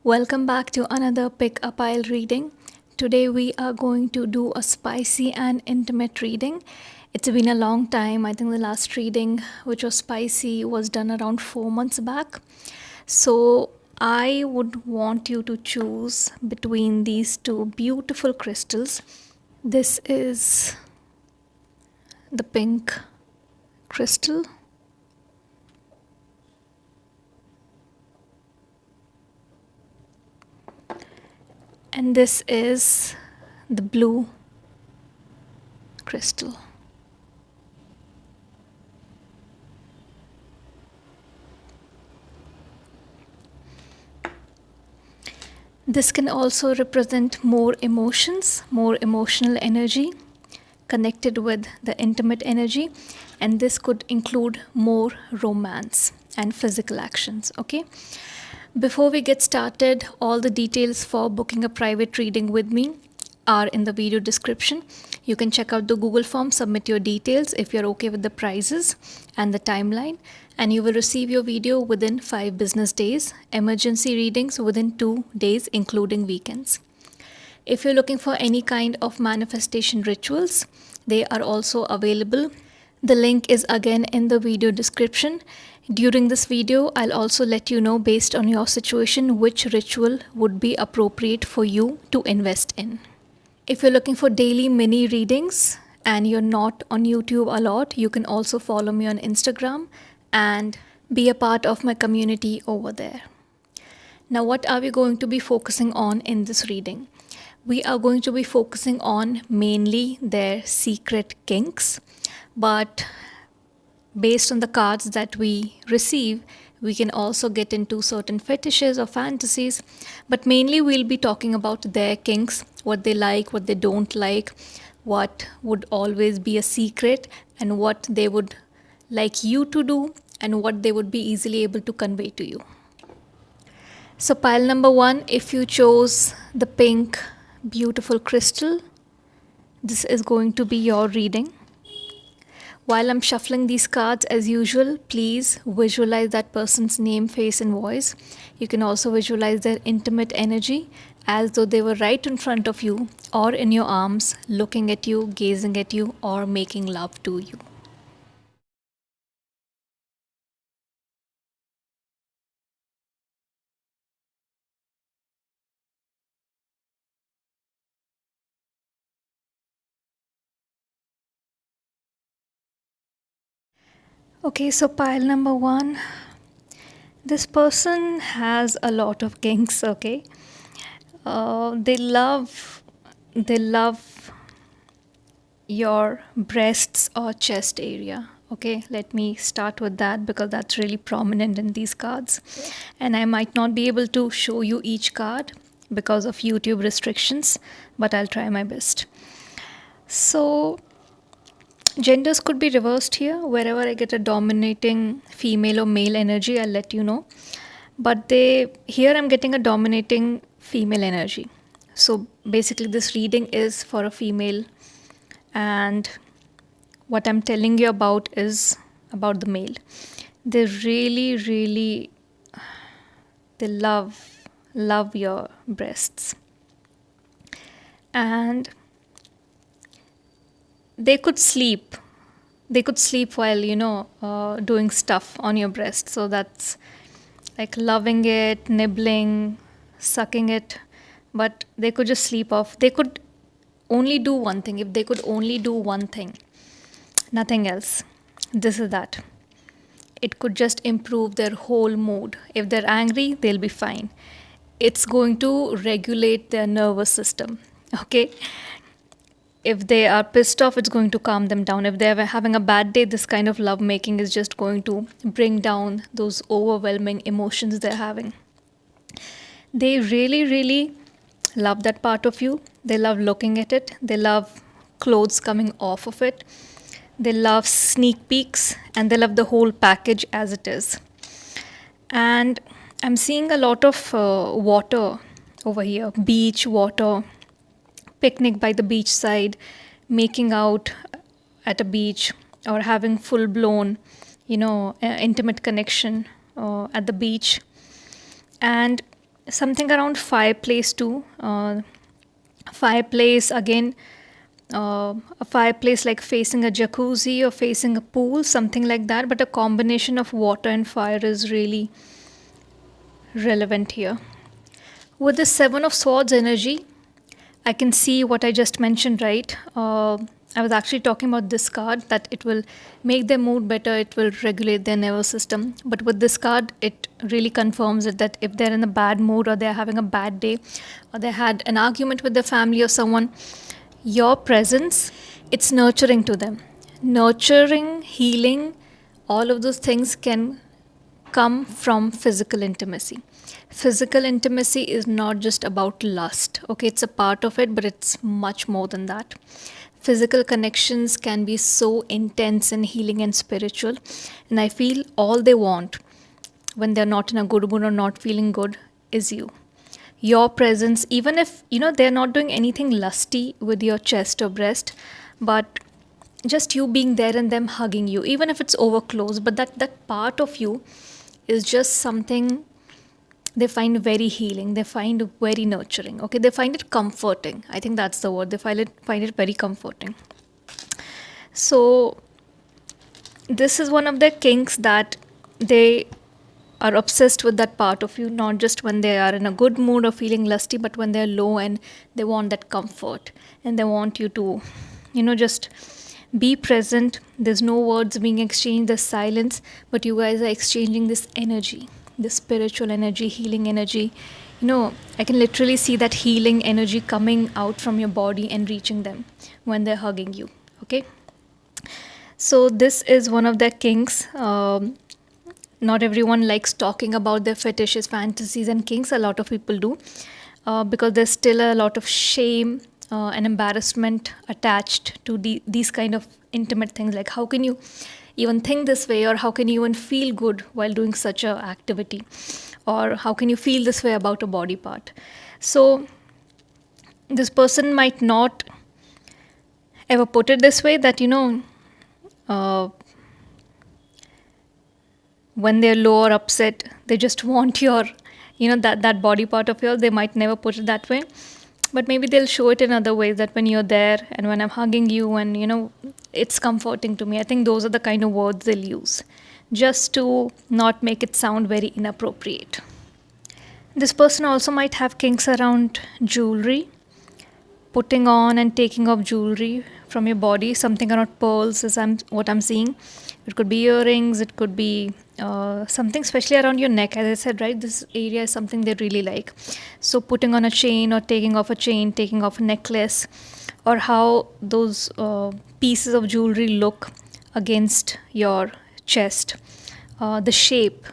Welcome back to another Pick a Pile reading. Today we are going to do a spicy and intimate reading. It's been a long time. I think the last reading, which was spicy, was done around 4 months back. So I would want you to choose between these two beautiful crystals. This is the pink crystal. And this is the blue crystal. This can also represent more emotions, more emotional energy connected with the intimate energy, and this could include more romance and physical actions. Okay. Before we get started, all the details for booking a private reading with me are in the video description. You can check out the Google form, submit your details if you're okay with the prices and the timeline, and you will receive your video within 5 business days, emergency readings within 2 days, including weekends. If you're looking for any kind of manifestation rituals, they are also available. The link is again in the video description. During this video, I'll also let you know based on your situation which ritual would be appropriate for you to invest in. If you're looking for daily mini readings and you're not on YouTube a lot, you can also follow me on Instagram and be a part of my community over there. Now, what are we going to be focusing on in this reading? We are going to be focusing on mainly their secret kinks, but based on the cards that we receive, we can also get into certain fetishes or fantasies, but mainly we'll be talking about their kinks, what they like, what they don't like, what would always be a secret, and what they would like you to do, and what they would be easily able to convey to you. So pile number 1, if you chose the pink beautiful crystal, this is going to be your reading. While I'm shuffling these cards, as usual, please visualize that person's name, face, and voice. You can also visualize their intimate energy as though they were right in front of you or in your arms, looking at you, gazing at you, or making love to you. Okay, so pile number 1. This person has a lot of kinks, okay? They love your breasts or chest area. Okay, let me start with that because that's really prominent in these cards. And I might not be able to show you each card because of YouTube restrictions, but I'll try my best. So, genders could be reversed here. Wherever I get a dominating female or male energy, I'll let you know. But here I'm getting a dominating female energy. So basically this reading is for a female, and what I'm telling you about is about the male. They really they love your breasts, and they could sleep while doing stuff on your breast. So that's like loving it, nibbling, sucking it, but they could just sleep off. They could only do one thing. If they could only do one thing, nothing else, this is that. It could just improve their whole mood. If they're angry, they'll be fine. It's going to regulate their nervous system. Okay? If they are pissed off, it's going to calm them down. If they're having a bad day, this kind of love making is just going to bring down those overwhelming emotions they're having. They really love that part of you. They love looking at it. They love clothes coming off of it. They love sneak peeks, and they love the whole package as it is. And I'm seeing a lot of water over here, beach water, picnic by the beach side, making out at a beach, or having full-blown, intimate connection at the beach. And something around fireplace too. Fireplace again, a fireplace like facing a jacuzzi or facing a pool, something like that. But a combination of water and fire is really relevant here. With the Seven of Swords energy, I can see what I just mentioned, right? I was actually talking about this card, that it will make their mood better, it will regulate their nervous system. But with this card, it really confirms it, that if they're in a bad mood or they're having a bad day or they had an argument with their family or someone, your presence, it's nurturing to them. Nurturing, healing, all of those things can come from physical intimacy. Physical intimacy is not just about lust. Okay, it's a part of it, but it's much more than that. Physical connections can be so intense and healing and spiritual. And I feel all they want when they're not in a good mood or not feeling good is you. Your presence, even if they're not doing anything lusty with your chest or breast, but just you being there and them hugging you, even if it's over close, but that part of you is just something they find very healing, they find very nurturing. Okay, they find it comforting. I think that's the word. They find it very comforting. So this is one of their kinks, that they are obsessed with that part of you, not just when they are in a good mood or feeling lusty, but when they're low and they want that comfort and they want you to just be present. There's no words being exchanged, there's silence, but you guys are exchanging this energy, this spiritual energy, healing energy. I can literally see that healing energy coming out from your body and reaching them when they're hugging you. Okay, so this is one of their kinks. Not everyone likes talking about their fetishes, fantasies, and kinks. A lot of people do, because there's still a lot of shame and embarrassment attached to these kind of intimate things. Like, how can you even think this way, or how can you even feel good while doing such a activity, or how can you feel this way about a body part? So this person might not ever put it this way, that when they're low or upset, they just want your that body part of yours. They might never put it that way, but maybe they'll show it in other ways, that when you're there and when I'm hugging you, and it's comforting to me. I think those are the kind of words they'll use, just to not make it sound very inappropriate. This person also might have kinks around jewelry, putting on and taking off jewelry from your body. Something around pearls is what I'm seeing. It could be earrings, it could be something especially around your neck. As I said, right, this area is something they really like. So putting on a chain or taking off a chain, taking off a necklace, or how those pieces of jewelry look against your chest, the shape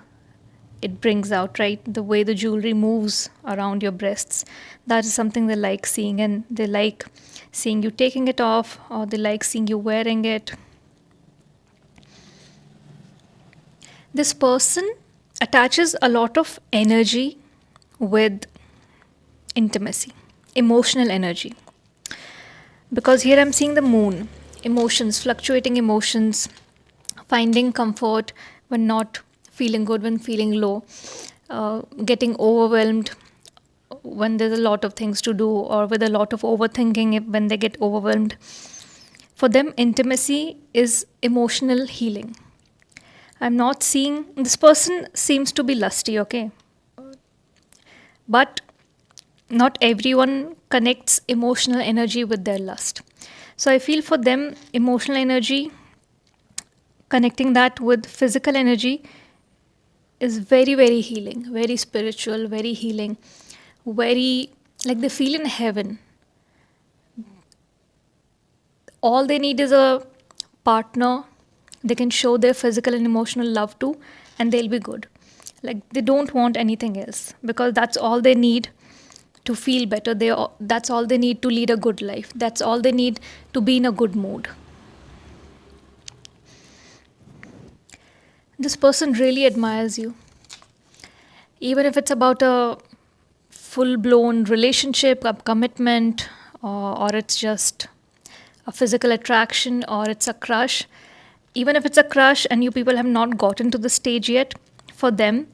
it brings out, right, the way the jewelry moves around your breasts, that is something they like seeing. And they like seeing you taking it off, or they like seeing you wearing it. This person attaches a lot of energy with intimacy, emotional energy. Because here I'm seeing the moon, emotions, fluctuating emotions, finding comfort when not feeling good, when feeling low, getting overwhelmed when there's a lot of things to do, or with a lot of overthinking when they get overwhelmed. For them, intimacy is emotional healing. I'm not seeing, this person seems to be lusty, okay? But not everyone connects emotional energy with their lust. So I feel for them, emotional energy, connecting that with physical energy is very, very healing, very spiritual, very healing, very like they feel in heaven. All they need is a partner they can show their physical and emotional love to, and they'll be good. Like, they don't want anything else, because that's all they need to feel better. That's all they need to lead a good life. That's all they need to be in a good mood. This person really admires you. Even if it's about a full-blown relationship, a commitment, or it's just a physical attraction, or it's a crush. Even if it's a crush and you people have not gotten to the stage yet, for them,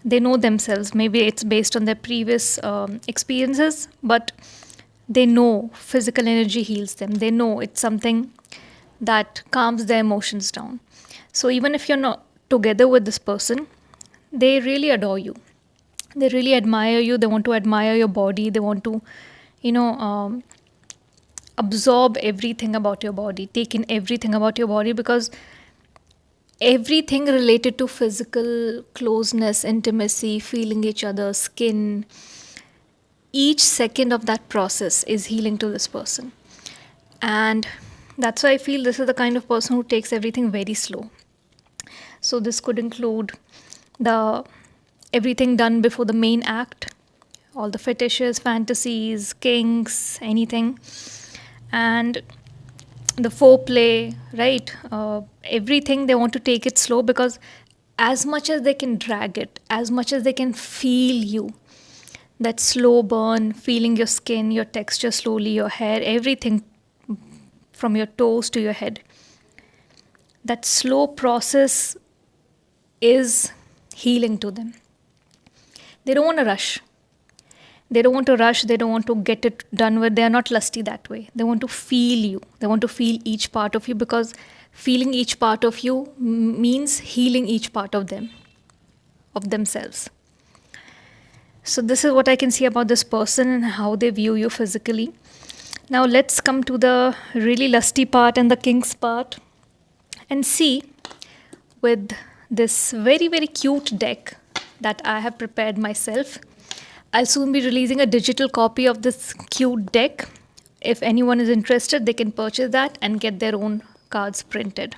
They know themselves. Maybe it's based on their previous experiences, but they know physical energy heals them. They know it's something that calms their emotions down. So even if you're not together with this person, they really adore you. They really admire you. They want to admire your body. They want to, you know, absorb everything about your body, take in everything about your body, because everything related to physical closeness, intimacy, feeling each other's skin, each second of that process is healing to this person. And that's why I feel this is the kind of person who takes everything very slow. So this could include the everything done before the main act, all the fetishes, fantasies, kinks, anything, and the foreplay, right? Everything they want to take it slow, because as much as they can drag it, as much as they can feel you, that slow burn, feeling your skin, your texture slowly, your hair, everything from your toes to your head, that slow process is healing to them. They don't want to rush. They don't want to rush. They don't want to get it done with. They are not lusty that way. They want to feel you. They want to feel each part of you, because feeling each part of you means healing each part of them, of themselves. So this is what I can see about this person and how they view you physically. Now let's come to the really lusty part and the kinks part, and see with this very, very cute deck that I have prepared myself. I'll soon be releasing a digital copy of this cute deck. If anyone is interested, they can purchase that and get their own cards printed.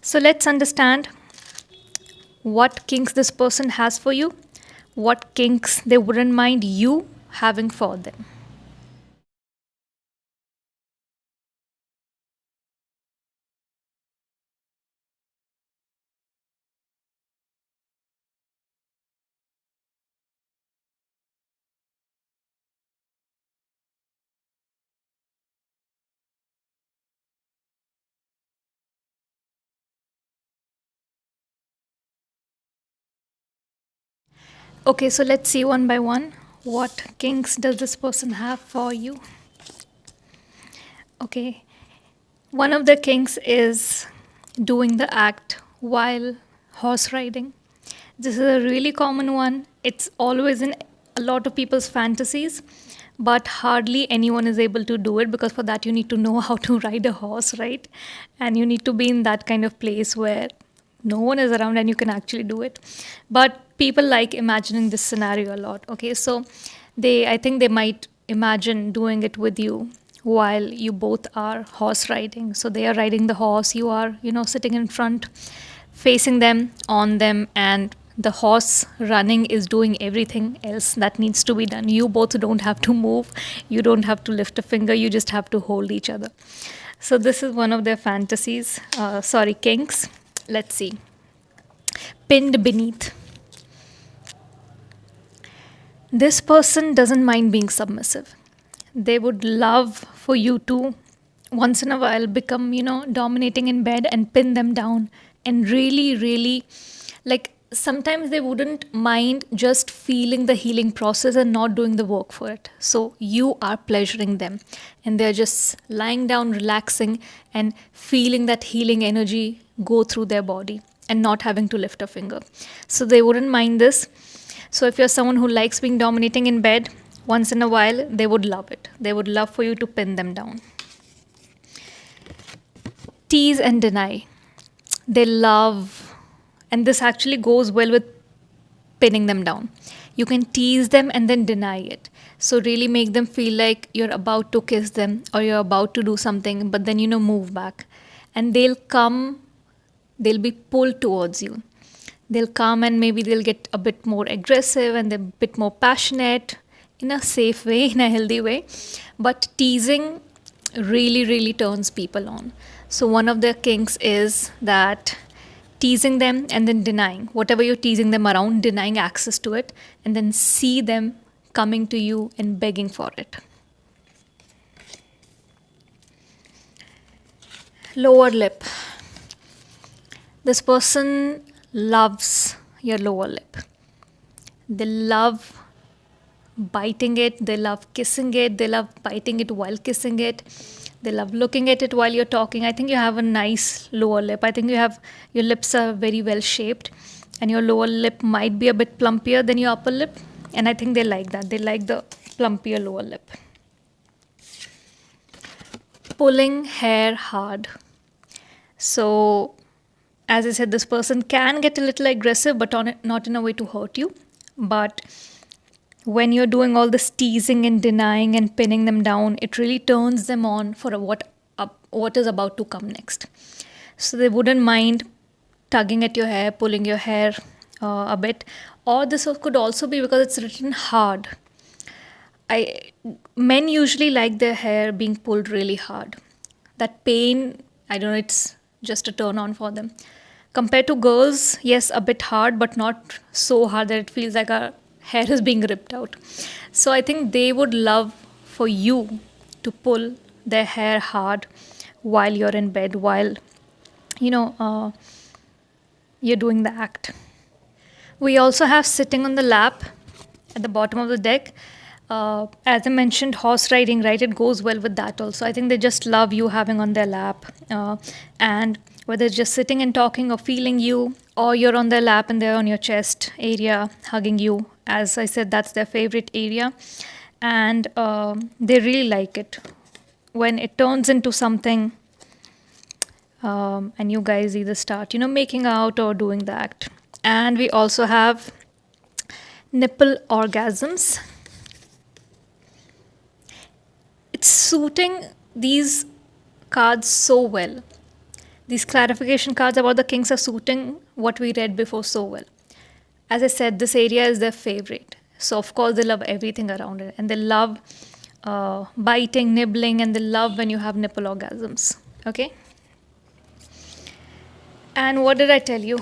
So let's understand what kinks this person has for you, what kinks they wouldn't mind you having for them. Okay, so let's see one by one. What kinks does this person have for you? Okay, one of the kinks is doing the act while horse riding. This is a really common one. It's always in a lot of people's fantasies, but hardly anyone is able to do it, because for that you need to know how to ride a horse, right? And you need to be in that kind of place where no one is around and you can actually do it. But people like imagining this scenario a lot. Okay, so I think they might imagine doing it with you while you both are horse riding. So they are riding the horse, you are, sitting in front, facing them, on them, and the horse running is doing everything else that needs to be done. You both don't have to move, you don't have to lift a finger, you just have to hold each other. So this is one of their fantasies, kinks. Let's see. Pinned beneath. This person doesn't mind being submissive. They would love for you to once in a while become, dominating in bed and pin them down, and really, really, like, sometimes they wouldn't mind just feeling the healing process and not doing the work for it. So you are pleasuring them, and they're just lying down, relaxing, and feeling that healing energy go through their body and not having to lift a finger. So they wouldn't mind this. So if you're someone who likes being dominating in bed, once in a while, they would love it. They would love for you to pin them down. Tease and deny. They love, and this actually goes well with pinning them down. You can tease them and then deny it. So really make them feel like you're about to kiss them or you're about to do something, but then, move back. And they'll be pulled towards you. They'll come and maybe they'll get a bit more aggressive and they're a bit more passionate in a safe way, in a healthy way. But teasing really, really turns people on. So one of the kinks is that teasing them and then denying whatever you're teasing them around, denying access to it, and then see them coming to you and begging for it. Lower lip. This person loves your lower lip. They love biting it, they love kissing it, they love biting it while kissing it, they love looking at it while you're talking. I think you have a nice lower lip. I think your lips are very well shaped, and your lower lip might be a bit plumpier than your upper lip, and I think they like that. They like the plumpier lower lip. Pulling hair hard. So, as I said, this person can get a little aggressive, but not in a way to hurt you. But when you're doing all this teasing and denying and pinning them down, it really turns them on for what is about to come next. So they wouldn't mind tugging at your hair, pulling your hair a bit, or this could also be because it's written hard. Men usually like their hair being pulled really hard. That pain, I don't know, it's just a turn on for them. Compared to girls, yes, a bit hard, but not so hard that it feels like our hair is being ripped out. So I think they would love for you to pull their hair hard while you're in bed, while you're doing the act. We also have sitting on the lap at the bottom of the deck. As I mentioned, horse riding, right? It goes well with that also. I think they just love you having on their lap. And whether it's just sitting and talking or feeling you, or you're on their lap and they're on your chest area hugging you. As I said, that's their favorite area. And they really like it. When it turns into something and you guys either start, making out or doing the act. And we also have nipple orgasms. It's suiting these cards so well. These clarification cards about the Kinks are suiting what we read before so well. As I said, this area is their favorite. So, of course, they love everything around it. And they love biting, nibbling, and they love when you have nipple orgasms. Okay? And what did I tell you?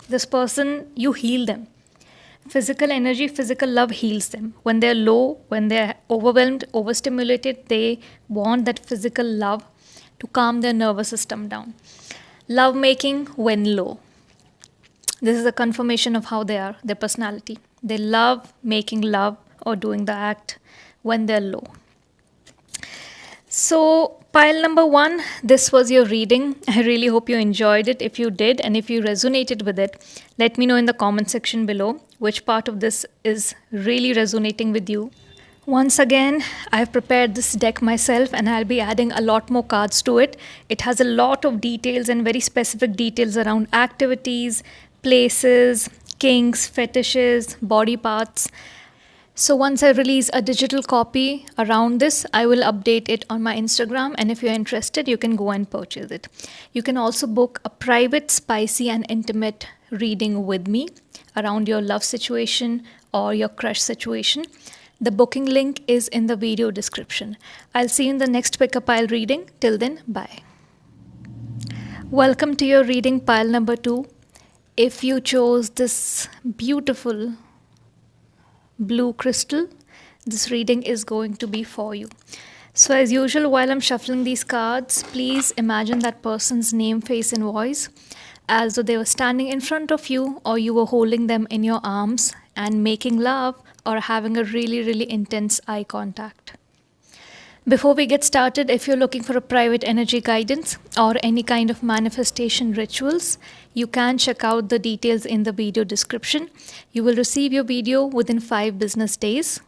This person, you heal them. Physical energy, physical love heals them. When they're low, when they're overwhelmed, overstimulated, they want that physical love to calm their nervous system down. Love making when low. This is a confirmation of how they are, their personality. They love making love or doing the act when they're low. So, pile number 1, this was your reading. I really hope you enjoyed it. If you did, and if you resonated with it, let me know in the comment section below which part of this is really resonating with you. Once again, I've prepared this deck myself and I'll be adding a lot more cards to it. It has a lot of details and very specific details around activities, places, kinks, fetishes, body parts. So once I release a digital copy around this, I will update it on my Instagram, and if you're interested, you can go and purchase it. You can also book a private, spicy and intimate reading with me around your love situation or your crush situation. The booking link is in the video description. I'll see you in the next Pick a Pile reading. Till then, bye. Welcome to your reading pile number 2. If you chose this beautiful blue crystal, this reading is going to be for you. So as usual, while I'm shuffling these cards, please imagine that person's name, face and voice as though they were standing in front of you, or you were holding them in your arms and making love or having a really, really intense eye contact. Before we get started, if you're looking for a private energy guidance or any kind of manifestation rituals, you can check out the details in the video description. You will receive your video within 5 business days.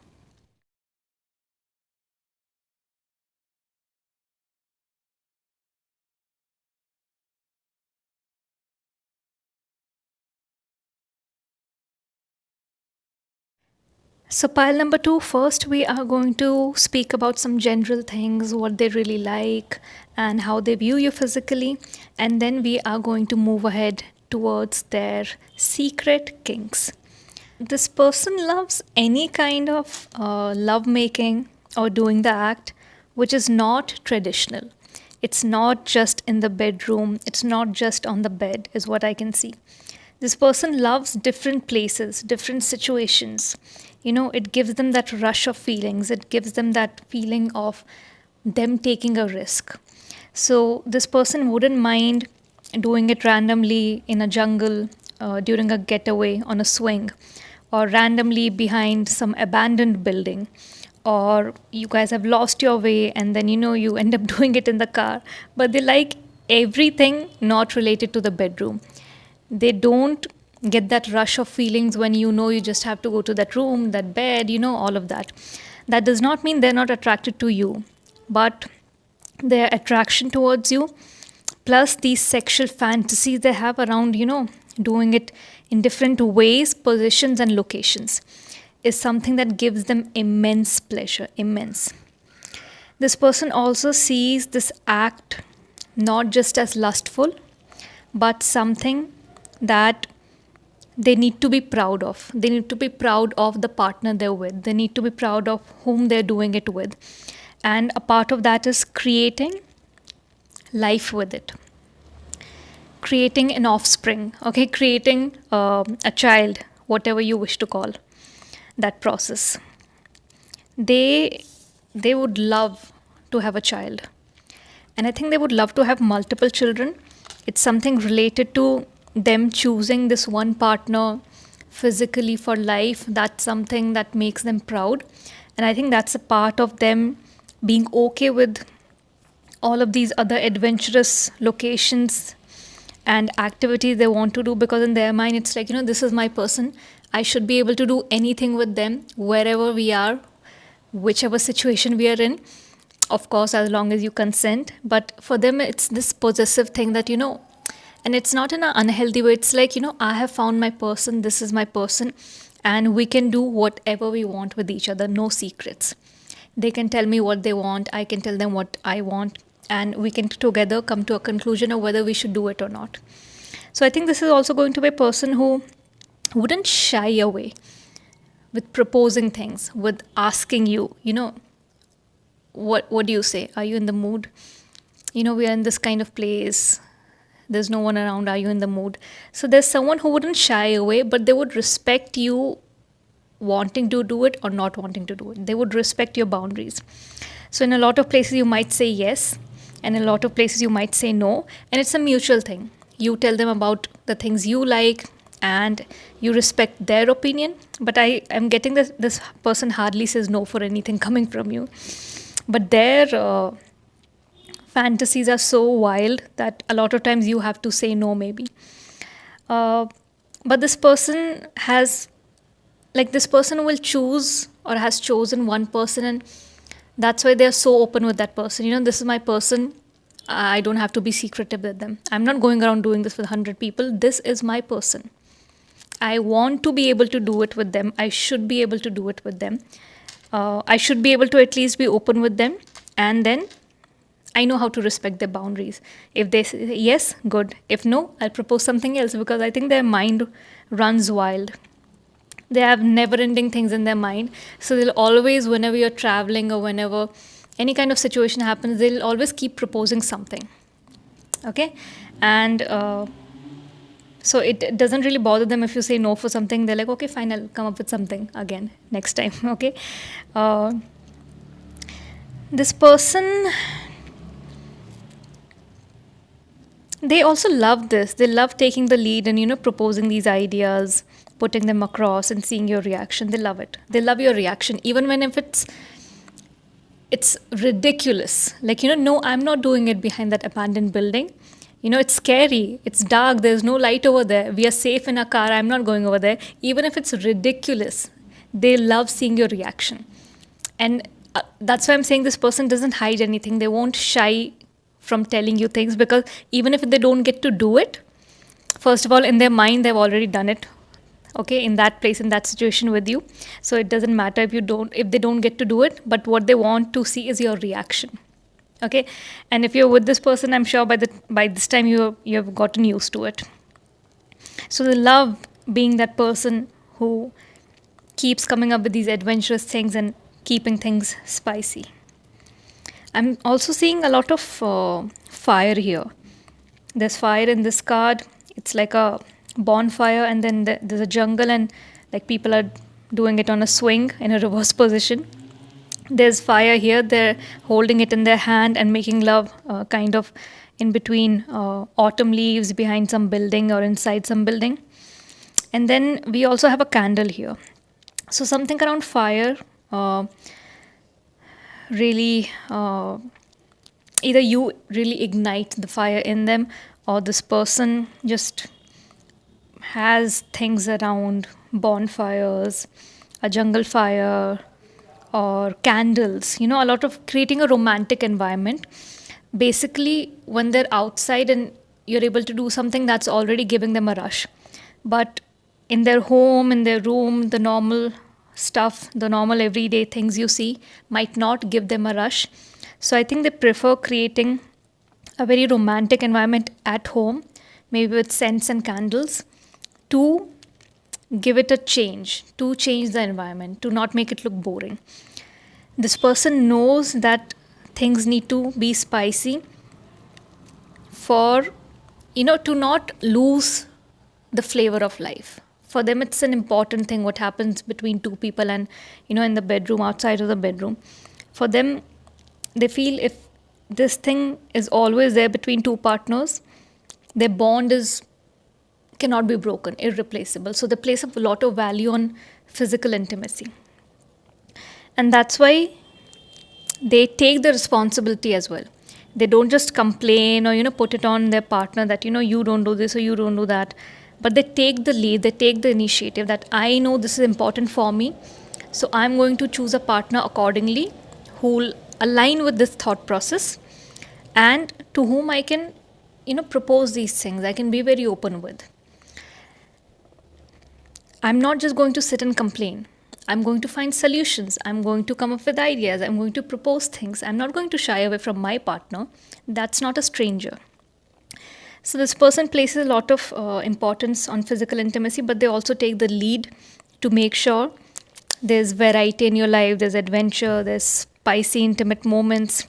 So pile number 2, first we are going to speak about some general things, what they really like and how they view you physically. And then we are going to move ahead towards their secret kinks. This person loves any kind of love making or doing the act which is not traditional. It's not just in the bedroom. It's not just on the bed is what I can see. This person loves different places, different situations. It gives them that rush of feelings. It gives them that feeling of them taking a risk. So this person wouldn't mind doing it randomly in a jungle, during a getaway on a swing, or randomly behind some abandoned building, or you guys have lost your way and then you end up doing it in the car. But they like everything not related to the bedroom. They don't get that rush of feelings when you just have to go to that room, that bed, all of that. That does not mean they're not attracted to you, but their attraction towards you, plus these sexual fantasies they have around, doing it in different ways, positions, and locations, is something that gives them immense pleasure. Immense. This person also sees this act not just as lustful, but something that they need to be proud of. They need to be proud of the partner they're with. They need to be proud of whom they're doing it with. And a part of that is creating life with it. Creating an offspring, okay? Creating a child, whatever you wish to call that process. They would love to have a child. And I think they would love to have multiple children. It's something related to them choosing this one partner physically for life. That's something that makes them proud. And I think that's a part of them being okay with all of these other adventurous locations and activities they want to do, because in their mind it's like, this is my person. I should be able to do anything with them wherever we are, whichever situation we are in. Of course, as long as you consent. But for them, it's this possessive thing that, and it's not in an unhealthy way. It's like, I have found my person, this is my person, and we can do whatever we want with each other, no secrets. They can tell me what they want, I can tell them what I want, and we can together come to a conclusion of whether we should do it or not. So I think this is also going to be a person who wouldn't shy away with proposing things, with asking you, what do you say? Are you in the mood? We are in this kind of place. There's no one around. Are you in the mood? So there's someone who wouldn't shy away, but they would respect you wanting to do it or not wanting to do it. They would respect your boundaries. So in a lot of places you might say yes, and in a lot of places you might say no, and it's a mutual thing. You tell them about the things you like and you respect their opinion, but I am getting this person hardly says no for anything coming from you. But their fantasies are so wild that a lot of times you have to say no maybe. But this person will choose or has chosen one person, and that's why they're so open with that person. This is my person. I don't have to be secretive with them. I'm not going around doing this with 100 people. This is my person. I want to be able to do it with them. I should be able to do it with them. I should be able to at least be open with them. And then I know how to respect their boundaries. If they say yes, good. If no, I'll propose something else, because I think their mind runs wild. They have never-ending things in their mind. So they'll always, whenever you're traveling or whenever any kind of situation happens, they'll always keep proposing something. Okay? And so it doesn't really bother them if you say no for something. They're like, okay, fine, I'll come up with something again next time. Okay? This person, they also love this. They love taking the lead and, proposing these ideas, putting them across and seeing your reaction. They love it. They love your reaction, even when if it's ridiculous. Like, no, I'm not doing it behind that abandoned building. It's scary. It's dark. There's no light over there. We are safe in our car. I'm not going over there. Even if it's ridiculous, they love seeing your reaction. And that's why I'm saying this person doesn't hide anything. They won't shy from telling you things, because even if they don't get to do it, first of all, in their mind, they've already done it. Okay, in that place, in that situation with you. So it doesn't matter if they don't get to do it, but what they want to see is your reaction. Okay, and if you're with this person, I'm sure by this time you have gotten used to it. So they love being that person who keeps coming up with these adventurous things and keeping things spicy. I'm also seeing a lot of fire here. There's fire in this card. It's like a bonfire, and then there's a jungle, and like people are doing it on a swing in a reverse position. There's fire here. They're holding it in their hand and making love kind of in between autumn leaves behind some building or inside some building. And then we also have a candle here. So something around fire, really, either you really ignite the fire in them, or this person just has things around bonfires, a jungle fire, or candles, a lot of creating a romantic environment. Basically, when they're outside and you're able to do something, that's already giving them a rush. But in their home, in their room, the normal stuff, the normal everyday things you see might not give them a rush. So I think they prefer creating a very romantic environment at home, maybe with scents and candles, to give it a change, to change the environment, to not make it look boring. This person knows that things need to be spicy for, to not lose the flavor of life. For them, it's an important thing what happens between two people and, in the bedroom, outside of the bedroom. For them, they feel if this thing is always there between two partners, their bond cannot be broken, irreplaceable. So they place a lot of value on physical intimacy. And that's why they take the responsibility as well. They don't just complain or, put it on their partner that, you don't do this or you don't do that. But they take the lead, they take the initiative that I know this is important for me. So I'm going to choose a partner accordingly who will align with this thought process and to whom I can, propose these things. I can be very open with. I'm not just going to sit and complain. I'm going to find solutions. I'm going to come up with ideas. I'm going to propose things. I'm not going to shy away from my partner. That's not a stranger. So this person places a lot of importance on physical intimacy, but they also take the lead to make sure there's variety in your life, there's adventure, there's spicy, intimate moments,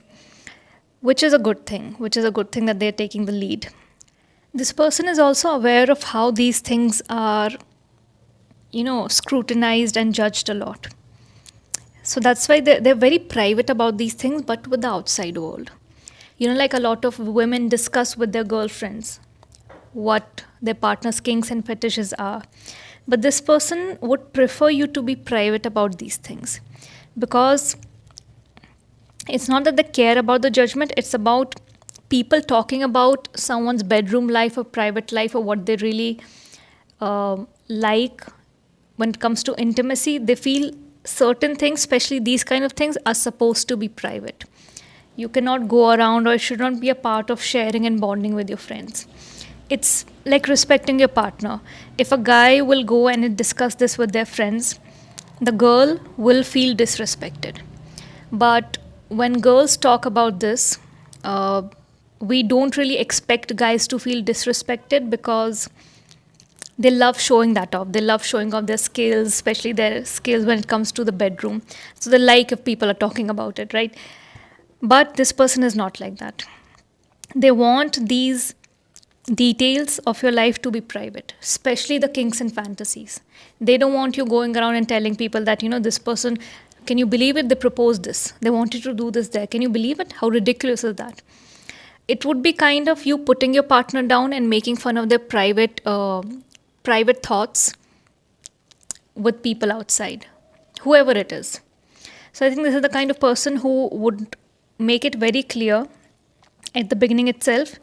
which is a good thing, that they're taking the lead. This person is also aware of how these things are, scrutinized and judged a lot. So that's why they're very private about these things, but with the outside world. Like a lot of women discuss with their girlfriends what their partner's kinks and fetishes are. But this person would prefer you to be private about these things, because it's not that they care about the judgment, it's about people talking about someone's bedroom life or private life or what they really like when it comes to intimacy. They feel certain things, especially these kind of things, are supposed to be private. You cannot go around, or it should not be a part of sharing and bonding with your friends. It's like respecting your partner. If a guy will go and discuss this with their friends, the girl will feel disrespected. But when girls talk about this, we don't really expect guys to feel disrespected, because they love showing that off. They love showing off their skills, especially their skills when it comes to the bedroom. So they like if people are talking about it, right? But this person is not like that. They want these details of your life to be private, especially the kinks and fantasies. They don't want you going around and telling people that, this person, can you believe it? They proposed this. They wanted to do this there. Can you believe it? How ridiculous is that? It would be kind of you putting your partner down and making fun of their private thoughts with people outside, whoever it is. So I think this is the kind of person who would make it very clear at the beginning itself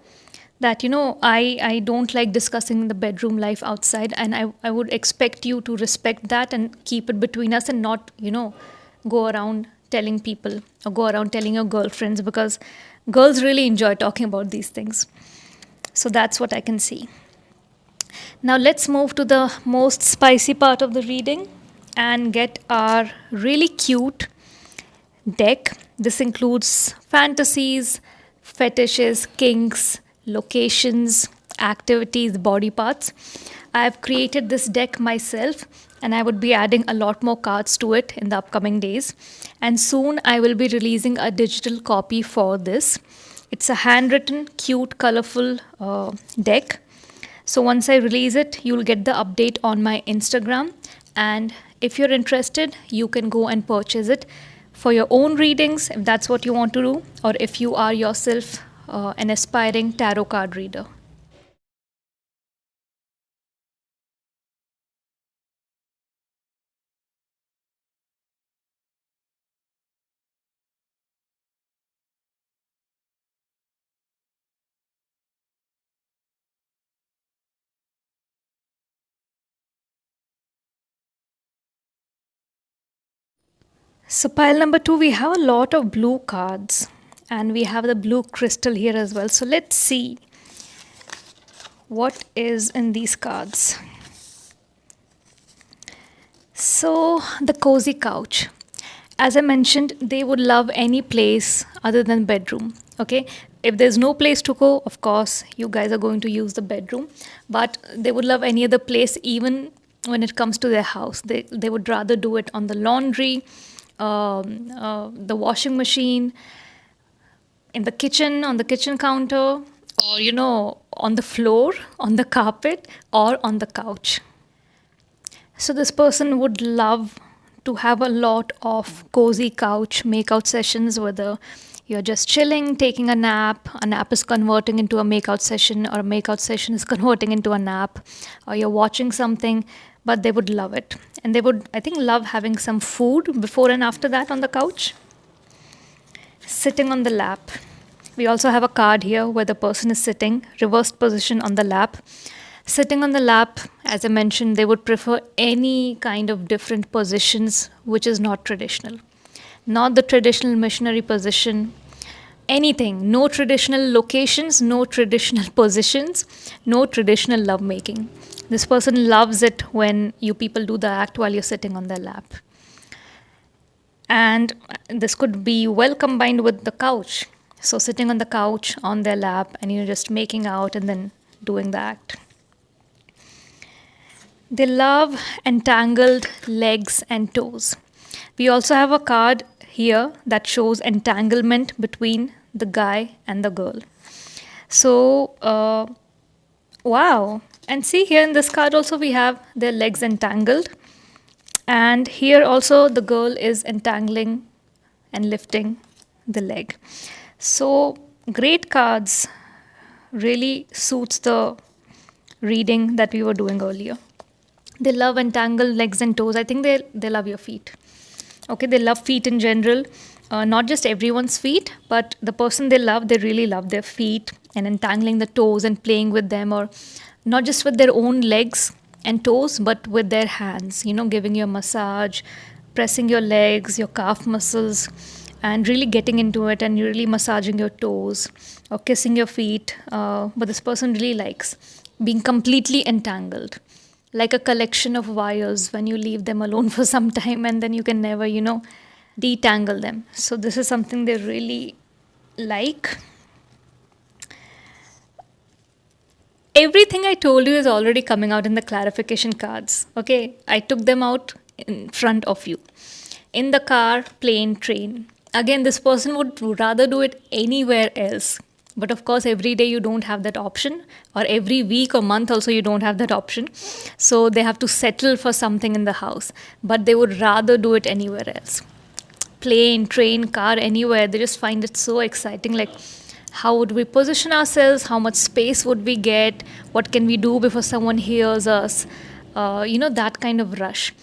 that, I don't like discussing the bedroom life outside, and I would expect you to respect that and keep it between us and not, go around telling people or go around telling your girlfriends, because girls really enjoy talking about these things. So that's what I can see. Now let's move to the most spicy part of the reading and get our really cute deck. This includes fantasies, fetishes, kinks, locations, activities, body parts. I have created this deck myself, and I would be adding a lot more cards to it in the upcoming days. And soon I will be releasing a digital copy for this. It's a handwritten, cute, colorful deck. So once I release it, you'll get the update on my Instagram. And if you're interested, you can go and purchase it for your own readings, if that's what you want to do, or if you are yourself an aspiring tarot card reader. So, pile number 2, we have a lot of blue cards and we have the blue crystal here as well. So, let's see what is in these cards. So, the cozy couch. As I mentioned, they would love any place other than bedroom. Okay, if there's no place to go, of course, you guys are going to use the bedroom, but they would love any other place, even when it comes to their house. They would rather do it on the laundry, the washing machine, in the kitchen, on the kitchen counter, or on the floor, on the carpet, or on the couch. So this person would love to have a lot of cozy couch makeout sessions, whether you're just chilling, taking a nap is converting into a makeout session, or a makeout session is converting into a nap, or you're watching something, but they would love it. And they would, I think, love having some food before and after that on the couch. Sitting on the lap. We also have a card here where the person is sitting, reversed position on the lap. Sitting on the lap, as I mentioned, they would prefer any kind of different positions which is not traditional. Not the traditional missionary position, anything. No traditional locations, no traditional positions, no traditional lovemaking. This person loves it when you people do the act while you're sitting on their lap. And this could be well combined with the couch. So sitting on the couch on their lap and you're just making out and then doing the act. They love entangled legs and toes. We also have a card here that shows entanglement between the guy and the girl. So, wow. And see here in this card also we have their legs entangled. And here also the girl is entangling and lifting the leg. So, great cards, really suits the reading that we were doing earlier. They love entangled legs and toes. I think they love your feet. Okay, they love feet in general. Not just everyone's feet, but the person they love, they really love their feet and entangling the toes and playing with them, or not just with their own legs and toes, but with their hands, giving you a massage, pressing your legs, your calf muscles, and really getting into it and really massaging your toes or kissing your feet. But this person really likes being completely entangled, like a collection of wires when you leave them alone for some time and then you can never, detangle them. So this is something they really like. Everything I told you is already coming out in the clarification cards. Okay, I took them out in front of you. In the car, plane, train. Again, this person would rather do it anywhere else. But of course, every day you don't have that option, or every week or month also you don't have that option. So they have to settle for something in the house. But they would rather do it anywhere else. Plane, train, car, anywhere. They just find it so exciting. Like, how would we position ourselves? How much space would we get? What can we do before someone hears us? That kind of rush.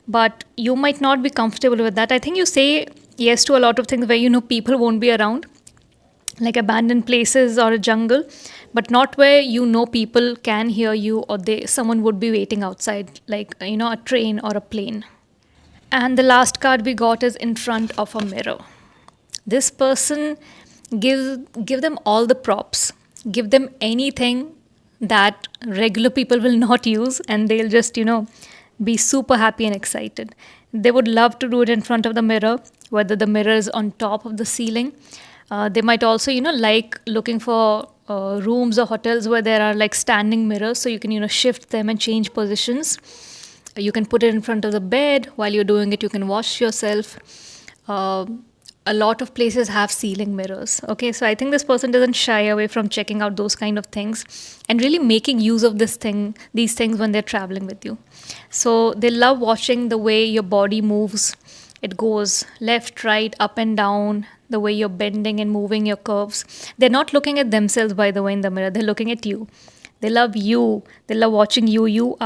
But you might not be comfortable with that. I think you say yes to a lot of things where people won't be around, like abandoned places or a jungle, but not where people can hear you, or someone would be waiting outside, like a train or a plane. And the last card we got is in front of a mirror. This person give them all the props, give them anything that regular people will not use, and they'll just be super happy and excited. They would love to do it in front of the mirror, whether the mirror is on top of the ceiling. They might also like looking for rooms or hotels where there are like standing mirrors, so you can shift them and change positions. You can put it in front of the bed. While you're doing it, you can wash yourself. A lot of places have ceiling mirrors. Okay, so I think this person doesn't shy away from checking out those kind of things and really making use of these things when they're traveling with you. So they love watching the way your body moves. It goes left, right, up and down, the way you're bending and moving your curves. They're not looking at themselves, by the way, in the mirror. They're looking at you. They love you. They love watching you. You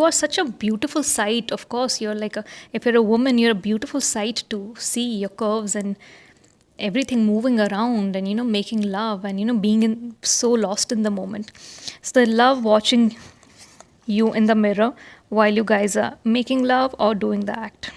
are such a beautiful sight. Of course, if you're a woman, you're a beautiful sight to see, your curves and everything moving around and, making love and, so lost in the moment. So they love watching you in the mirror while you guys are making love or doing the act.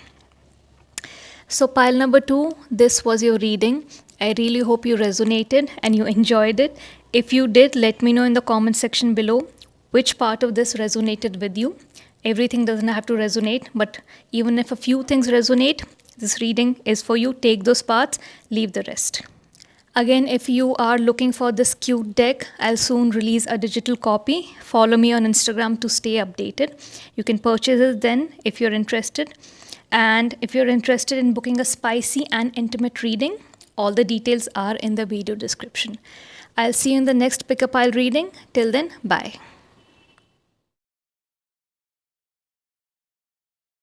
So, pile number 2, this was your reading. I really hope you resonated and you enjoyed it. If you did, let me know in the comment section below which part of this resonated with you. Everything doesn't have to resonate, but even if a few things resonate, this reading is for you. Take those parts, leave the rest. Again, if you are looking for this cute deck, I'll soon release a digital copy. Follow me on Instagram to stay updated. You can purchase it then if you're interested. And if you're interested in booking a spicy and intimate reading, all the details are in the video description. I'll see you in the next Pick a Pile reading. Till then, bye.